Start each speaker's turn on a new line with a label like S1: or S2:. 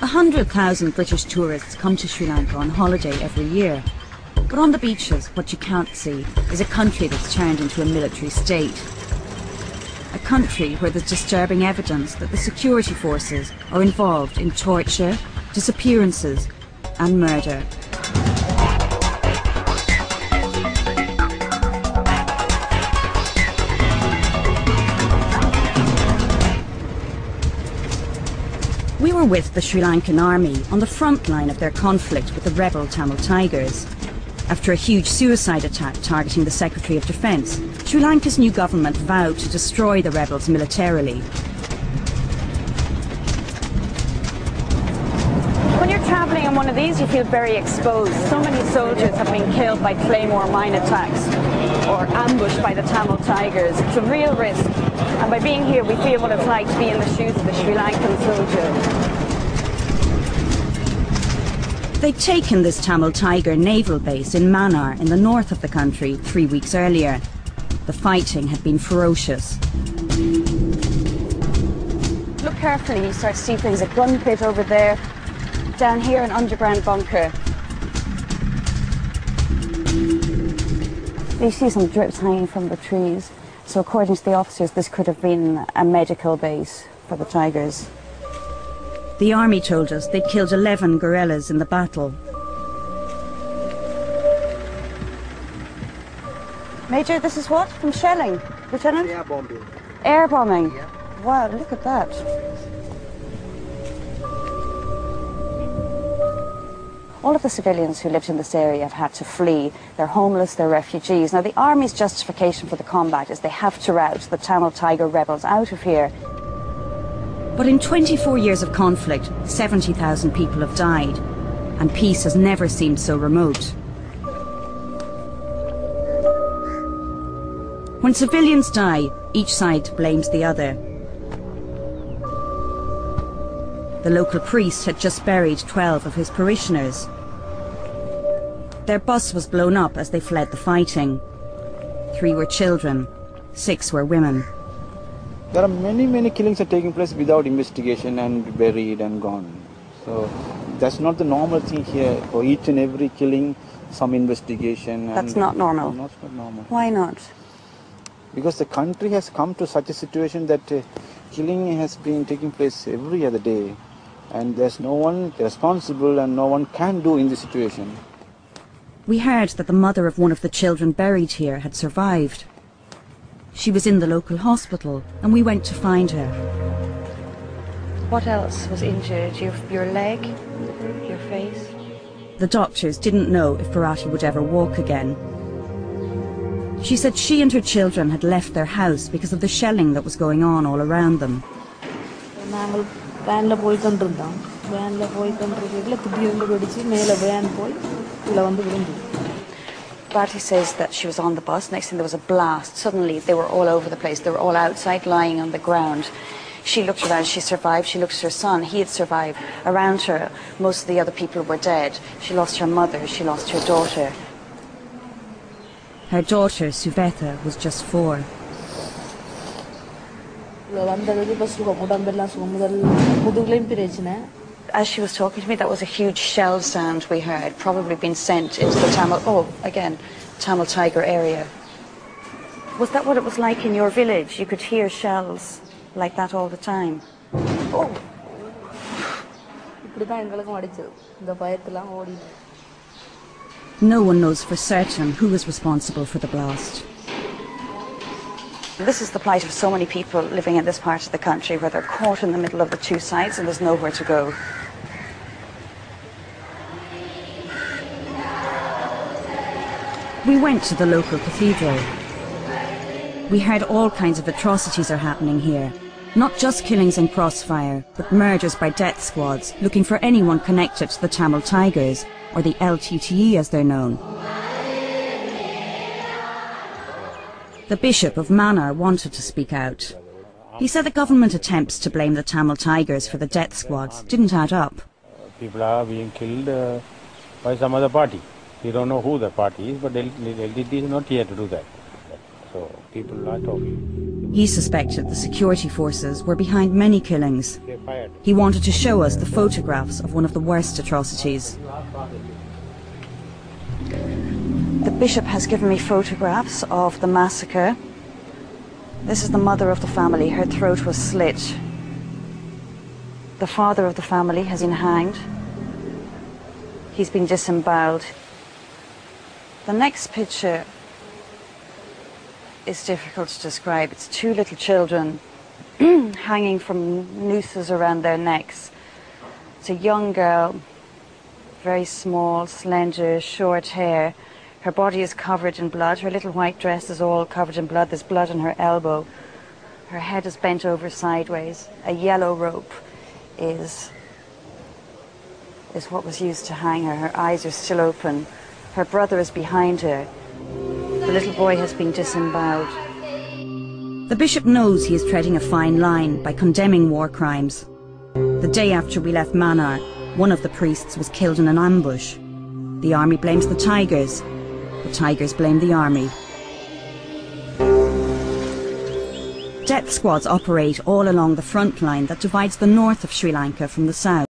S1: 100,000 British tourists come to Sri Lanka on holiday every year. But on the beaches, what you can't see is a country that's turned into a military state. A country where there's disturbing evidence that the security forces are involved in torture, disappearances and murder. We were with the Sri Lankan army on the front line of their conflict with the rebel Tamil Tigers. After a huge suicide attack targeting the Secretary of Defence, Sri Lanka's new government vowed to destroy the rebels militarily.
S2: When you're travelling on one of these, you feel very exposed. So many soldiers have been killed by claymore mine attacks or ambushed by the Tamil Tigers. It's a real risk. And by being here, we feel what it's like to be in the shoes of the Sri Lankan soldier.
S1: They'd taken this Tamil Tiger naval base in Mannar in the north of the country 3 weeks earlier. The fighting had been ferocious.
S2: Look carefully, you start to see things, a gun pit over there, down here an underground bunker. You see some drips hanging from the trees. So according to the officers, this could have been a medical base for the Tigers.
S1: The army told us they'd killed 11 guerrillas in the battle.
S2: Major, this is what? From shelling? Lieutenant?
S3: Air bombing.
S2: Air bombing?
S3: Yeah.
S2: Wow, look at that. All of the civilians who lived in this area have had to flee. They're homeless, they're refugees. Now, the army's justification for the combat is they have to rout the Tamil Tiger rebels out of here.
S1: But in 24 years of conflict, 70,000 people have died, and peace has never seemed so remote. When civilians die, each side blames the other. The local priest had just buried 12 of his parishioners. Their bus was blown up as they fled the fighting. 3 were children, 6 were women.
S3: There are many killings are taking place without investigation and buried and gone. So that's not the normal thing here. For each and every killing, some investigation.
S2: That's not normal?
S3: That's not normal.
S2: Why not?
S3: Because the country has come to such a situation that killing has been taking place every other day. And there's no one responsible and no one can do in this situation.
S1: We heard that the mother of one of the children buried here had survived. She was in the local hospital, and we went to find her.
S2: What else was injured? Your leg? Your face?
S1: The doctors didn't know if Bharati would ever walk again. She said she and her children had left their house because of the shelling that was going on all around them.
S2: Bharati says that she was on the bus. Next thing there was a blast. Suddenly they were all over the place. They were all outside lying on the ground. She looked around, she survived. She looked at her son, he had survived. Around her, most of the other people were dead. She lost her mother, she lost her daughter.
S1: Her daughter, Suvetha, was just 4.
S2: As she was talking to me, that was a huge shell sound we heard, probably been sent into the Tamil Tiger area. Was that what it was like in your village? You could hear shells like that all the time? Oh.
S1: No one knows for certain who was responsible for the blast.
S2: This is the plight of so many people living in this part of the country where they're caught in the middle of the two sides and there's nowhere to go.
S1: We went to the local cathedral. We heard all kinds of atrocities are happening here. Not just killings in crossfire, but murders by death squads looking for anyone connected to the Tamil Tigers, or the LTTE as they're known. The Bishop of Mannar wanted to speak out. He said the government attempts to blame the Tamil Tigers for the death squads didn't add up.
S4: People are being killed by some other party. We don't know who the party is, but the LTTE is not here to do that. So people are talking.
S1: He suspected the security forces were behind many killings.
S4: They fired.
S1: He wanted to show us the photographs of one of the worst atrocities.
S2: The bishop has given me photographs of the massacre. This is the mother of the family. Her throat was slit. The father of the family has been hanged. He's been disemboweled. The next picture is difficult to describe. It's two little children hanging from nooses around their necks. It's a young girl, very small, slender, short hair. Her body is covered in blood. Her little white dress is all covered in blood. There's blood on her elbow. Her head is bent over sideways. A yellow rope is what was used to hang her. Her eyes are still open. Her brother is behind her. The little boy has been disemboweled.
S1: The bishop knows he is treading a fine line by condemning war crimes. The day after we left Manar, one of the priests was killed in an ambush. The army blames the tigers. The tigers blame the army. Death squads operate all along the front line that divides the north of Sri Lanka from the south.